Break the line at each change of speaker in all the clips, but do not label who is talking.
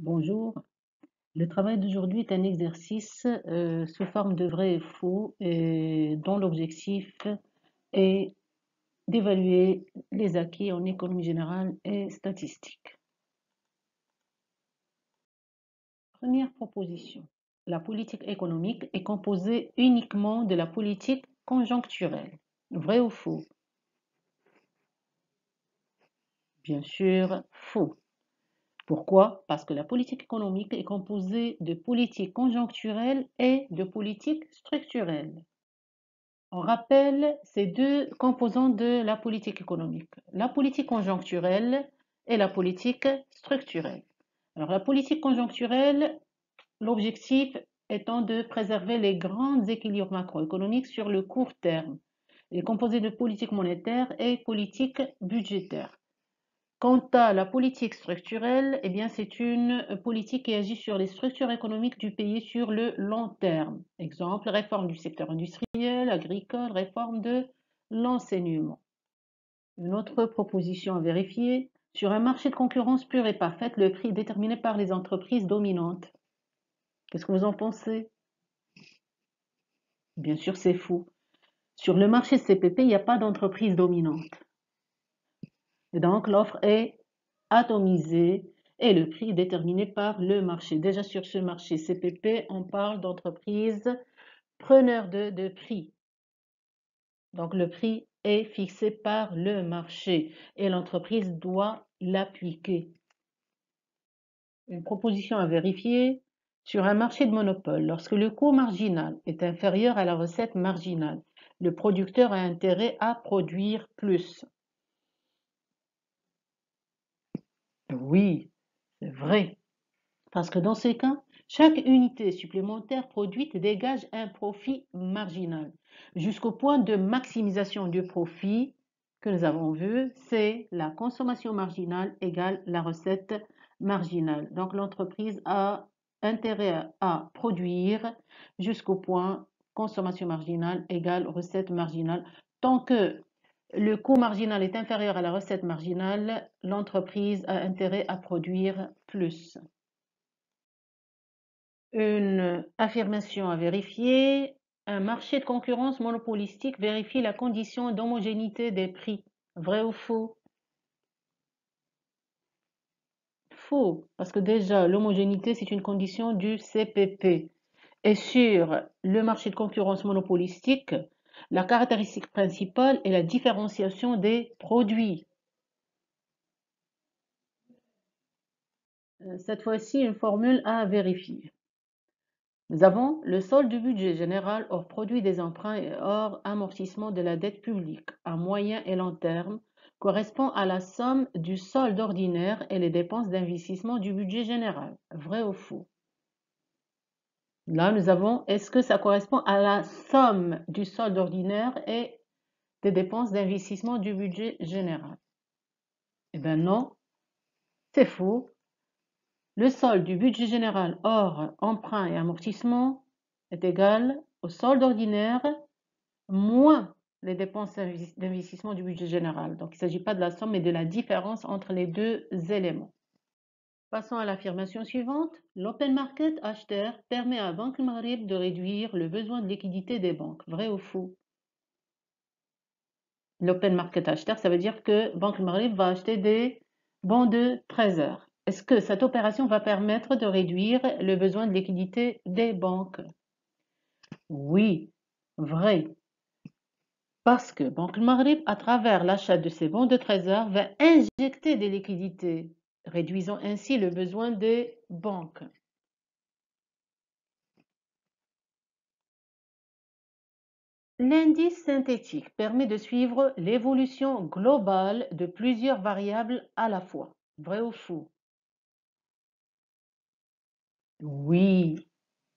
Bonjour. Le travail d'aujourd'hui est un exercice sous forme de vrai et faux et dont l'objectif est d'évaluer les acquis en économie générale et statistique. Première proposition. La politique économique est composée uniquement de la politique conjoncturelle. Vrai ou faux? Bien sûr, faux. Pourquoi? Parce que la politique économique est composée de politique conjoncturelle et de politique structurelle. On rappelle ces deux composants de la politique économique, la politique conjoncturelle et la politique structurelle. Alors, la politique conjoncturelle, l'objectif étant de préserver les grands équilibres macroéconomiques sur le court terme. Elle est composée de politique monétaire et politique budgétaire. Quant à la politique structurelle, eh bien, c'est une politique qui agit sur les structures économiques du pays sur le long terme. Exemple, réforme du secteur industriel, agricole, réforme de l'enseignement. Une autre proposition à vérifier, sur un marché de concurrence pure et parfaite, le prix est déterminé par les entreprises dominantes. Qu'est-ce que vous en pensez? Bien sûr, c'est faux. Sur le marché CPP, il n'y a pas d'entreprise dominante. Et donc, l'offre est atomisée et le prix est déterminé par le marché. Déjà sur ce marché CPP, on parle d'entreprise preneur de prix. Donc, le prix est fixé par le marché et l'entreprise doit l'appliquer. Une proposition à vérifier. Sur un marché de monopole, lorsque le coût marginal est inférieur à la recette marginale, le producteur a intérêt à produire plus. Oui, c'est vrai. Parce que dans ce cas, chaque unité supplémentaire produite dégage un profit marginal. Jusqu'au point de maximisation du profit que nous avons vu, c'est la consommation marginale égale la recette marginale. Donc l'entreprise a intérêt à produire jusqu'au point consommation marginale égale recette marginale. Tant que le coût marginal est inférieur à la recette marginale, l'entreprise a intérêt à produire plus. Une affirmation à vérifier. Un marché de concurrence monopolistique vérifie la condition d'homogénéité des prix. Vrai ou faux? Faux, parce que déjà, l'homogénéité, c'est une condition du CPP. Et sur le marché de concurrence monopolistique, la caractéristique principale est la différenciation des produits. Cette fois-ci, une formule à vérifier. Nous avons le solde du budget général hors produit des emprunts et hors amortissement de la dette publique à moyen et long terme correspond à la somme du solde ordinaire et les dépenses d'investissement du budget général. Vrai ou faux? Là, nous avons, est-ce que ça correspond à la somme du solde ordinaire et des dépenses d'investissement du budget général? Eh bien non, c'est faux. Le solde du budget général hors emprunt et amortissement est égal au solde ordinaire moins les dépenses d'investissement du budget général. Donc, il ne s'agit pas de la somme, mais de la différence entre les deux éléments. Passons à l'affirmation suivante. L'open market acheteur permet à Banque Maghreb de réduire le besoin de liquidité des banques. Vrai ou faux? L'open market acheteur, ça veut dire que Banque Maghreb va acheter des bons de trésor. Est-ce que cette opération va permettre de réduire le besoin de liquidité des banques? Oui, vrai. Parce que Banque Maghreb, à travers l'achat de ces bons de trésor, va injecter des liquidités, réduisant ainsi le besoin des banques. L'indice synthétique permet de suivre l'évolution globale de plusieurs variables à la fois. Vrai ou faux? Oui,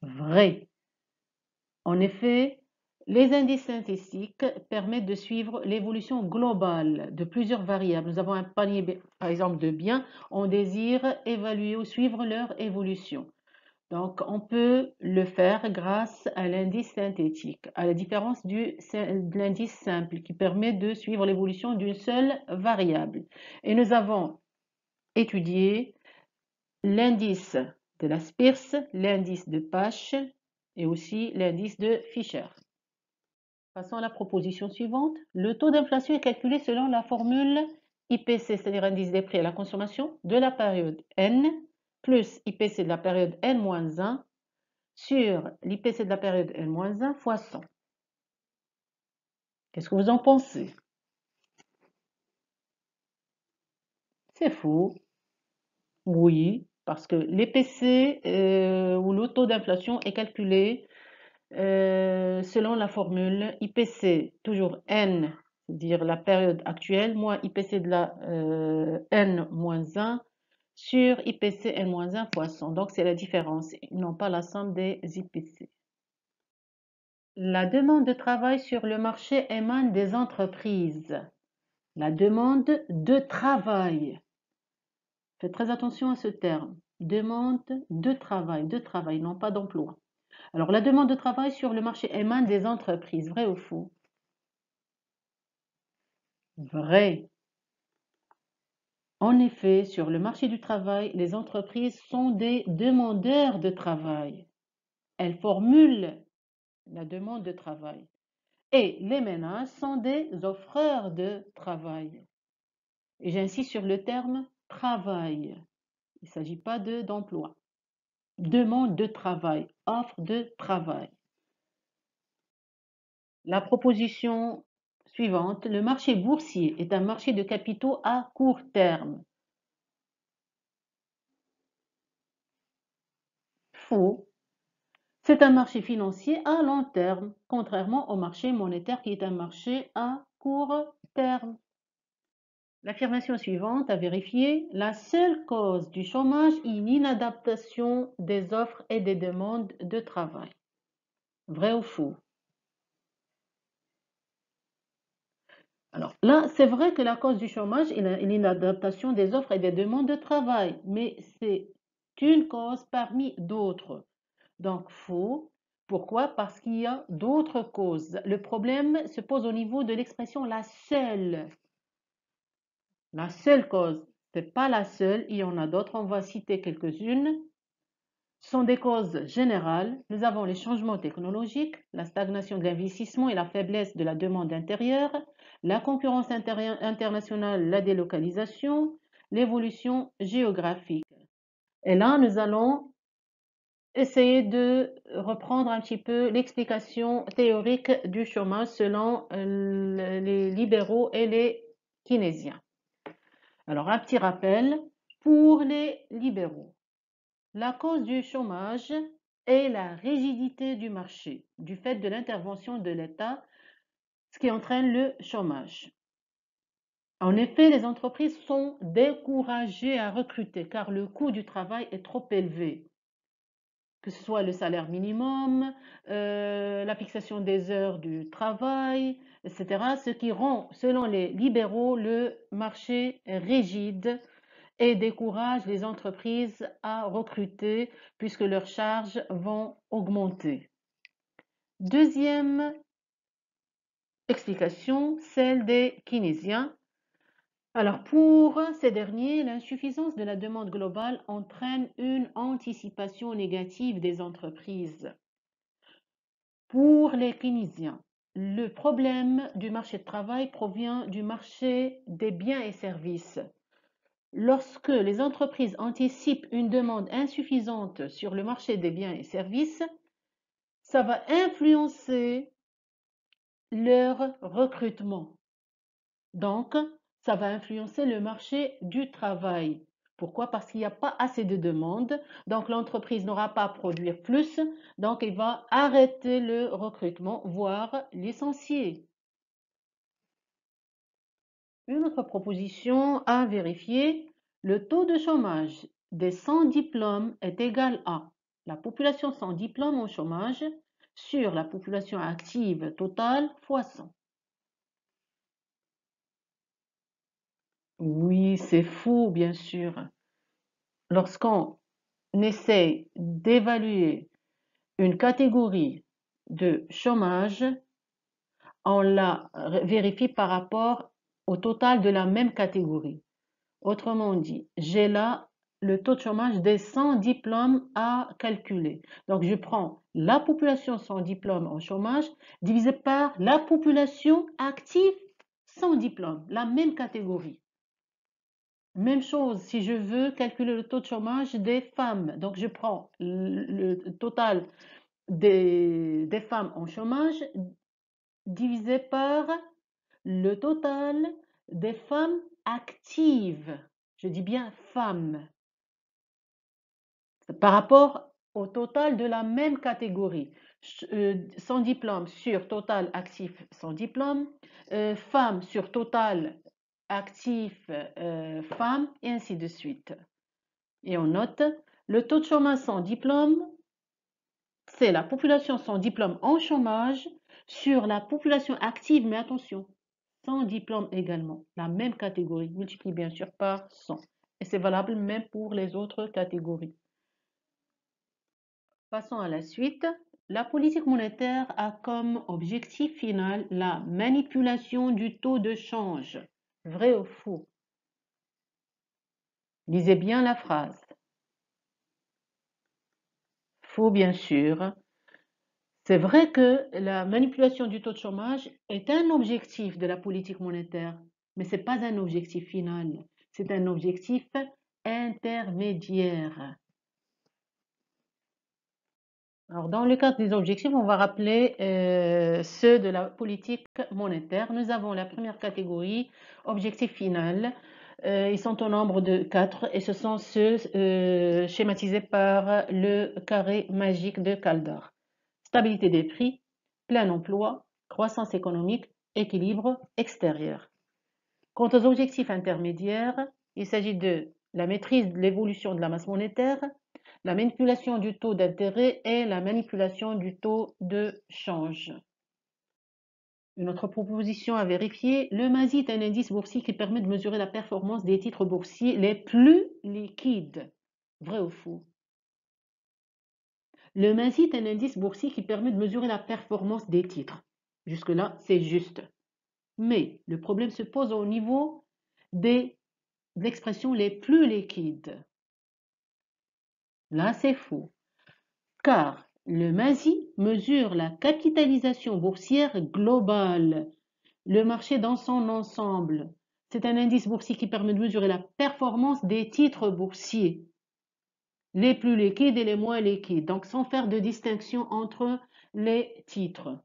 vrai. En effet, les indices synthétiques permettent de suivre l'évolution globale de plusieurs variables. Nous avons un panier, par exemple, de biens. On désire évaluer ou suivre leur évolution. Donc, on peut le faire grâce à l'indice synthétique, à la différence de l'indice simple qui permet de suivre l'évolution d'une seule variable. Et nous avons étudié l'indice de la Spears, l'indice de Pasch et aussi l'indice de Fisher. Passons à la proposition suivante. Le taux d'inflation est calculé selon la formule IPC, c'est-à-dire indice des prix à la consommation, de la période N, plus IPC de la période N-1 sur l'IPC de la période N-1 fois 100. Qu'est-ce que vous en pensez? C'est faux. Oui, parce que l'IPC ou le taux d'inflation est calculé selon la formule IPC, toujours N, c'est-à-dire la période actuelle, moins IPC de la N-1 sur IPC N-1 fois 100. Donc, c'est la différence, non pas la somme des IPC. La demande de travail sur le marché émane des entreprises. La demande de travail. Faites très attention à ce terme. Demande de travail, non pas d'emploi. Alors, la demande de travail sur le marché émane des entreprises, vrai ou faux? Vrai. En effet, sur le marché du travail, les entreprises sont des demandeurs de travail. Elles formulent la demande de travail. Et les ménages sont des offreurs de travail. Et j'insiste sur le terme travail. Il ne s'agit pas d'emploi. Demande de travail, offre de travail. La proposition suivante, le marché boursier est un marché de capitaux à court terme. Faux. C'est un marché financier à long terme, contrairement au marché monétaire qui est un marché à court terme. L'affirmation suivante à vérifier, la seule cause du chômage est l'inadaptation des offres et des demandes de travail. Vrai ou faux? Alors là, c'est vrai que la cause du chômage est l'inadaptation des offres et des demandes de travail, mais c'est une cause parmi d'autres. Donc faux. Pourquoi? Parce qu'il y a d'autres causes. Le problème se pose au niveau de l'expression la seule. La seule cause, c'est pas la seule, il y en a d'autres, on va citer quelques-unes. Ce sont des causes générales. Nous avons les changements technologiques, la stagnation de l'investissement et la faiblesse de la demande intérieure, la concurrence internationale, la délocalisation, l'évolution géographique. Et là, nous allons essayer de reprendre un petit peu l'explication théorique du chômage selon les libéraux et les keynésiens. Alors, un petit rappel pour les libéraux. La cause du chômage est la rigidité du marché, du fait de l'intervention de l'État, ce qui entraîne le chômage. En effet, les entreprises sont découragées à recruter car le coût du travail est trop élevé, que ce soit le salaire minimum, la fixation des heures du travail, etc., ce qui rend, selon les libéraux, le marché rigide et décourage les entreprises à recruter puisque leurs charges vont augmenter. Deuxième explication, celle des keynésiens. Alors pour ces derniers, l'insuffisance de la demande globale entraîne une anticipation négative des entreprises. Pour les keynésiens, le problème du marché de travail provient du marché des biens et services. Lorsque les entreprises anticipent une demande insuffisante sur le marché des biens et services, ça va influencer leur recrutement. Donc, ça va influencer le marché du travail. Pourquoi? Parce qu'il n'y a pas assez de demandes, donc l'entreprise n'aura pas à produire plus, donc elle va arrêter le recrutement, voire licencier. Une autre proposition à vérifier, le taux de chômage des sans diplôme est égal à la population sans diplôme au chômage sur la population active totale fois 100. Oui, c'est faux, bien sûr. Lorsqu'on essaie d'évaluer une catégorie de chômage, on la vérifie par rapport au total de la même catégorie. Autrement dit, j'ai là le taux de chômage des sans diplôme à calculer. Donc, je prends la population sans diplôme en chômage divisé par la population active sans diplôme, la même catégorie. Même chose, si je veux calculer le taux de chômage des femmes, donc je prends le total des femmes en chômage divisé par le total des femmes actives. Je dis bien femmes. Par rapport au total de la même catégorie. Sans diplôme sur total actif sans diplôme, femmes sur total actif femmes, et ainsi de suite. Et on note, le taux de chômage sans diplôme, c'est la population sans diplôme en chômage sur la population active, mais attention, sans diplôme également, la même catégorie, multiplié bien sûr par 100. Et c'est valable même pour les autres catégories. Passons à la suite. La politique monétaire a comme objectif final la manipulation du taux de change. Vrai ou faux? Lisez bien la phrase. Faux, bien sûr. C'est vrai que la manipulation du taux de chômage est un objectif de la politique monétaire, mais ce n'est pas un objectif final. C'est un objectif intermédiaire. Alors, dans le cadre des objectifs, on va rappeler ceux de la politique monétaire. Nous avons la première catégorie, objectif final. Ils sont au nombre de 4 et ce sont ceux schématisés par le carré magique de Kaldor. Stabilité des prix, plein emploi, croissance économique, équilibre extérieur. Quant aux objectifs intermédiaires, il s'agit de la maîtrise de l'évolution de la masse monétaire, la manipulation du taux d'intérêt et la manipulation du taux de change. Une autre proposition à vérifier, le MASI est un indice boursier qui permet de mesurer la performance des titres boursiers les plus liquides. Vrai ou faux? Le MASI est un indice boursier qui permet de mesurer la performance des titres. Jusque-là, c'est juste. Mais le problème se pose au niveau des expressions les plus liquides. Là, c'est faux. Car le MASI mesure la capitalisation boursière globale, le marché dans son ensemble. C'est un indice boursier qui permet de mesurer la performance des titres boursiers, les plus liquides et les moins liquides, donc sans faire de distinction entre les titres.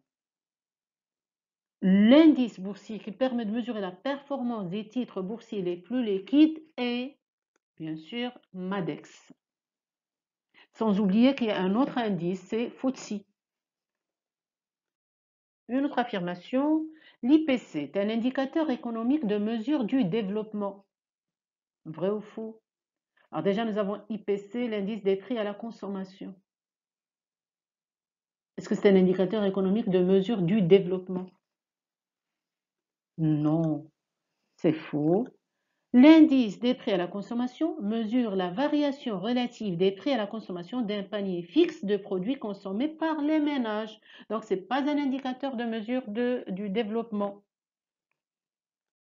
L'indice boursier qui permet de mesurer la performance des titres boursiers les plus liquides est, bien sûr, MADEX. Sans oublier qu'il y a un autre indice, c'est FTSE. Une autre affirmation, l'IPC est un indicateur économique de mesure du développement. Vrai ou faux? Alors déjà, nous avons IPC, l'indice des prix à la consommation. Est-ce que c'est un indicateur économique de mesure du développement? Non, c'est faux. L'indice des prix à la consommation mesure la variation relative des prix à la consommation d'un panier fixe de produits consommés par les ménages. Donc, ce n'est pas un indicateur de mesure du développement.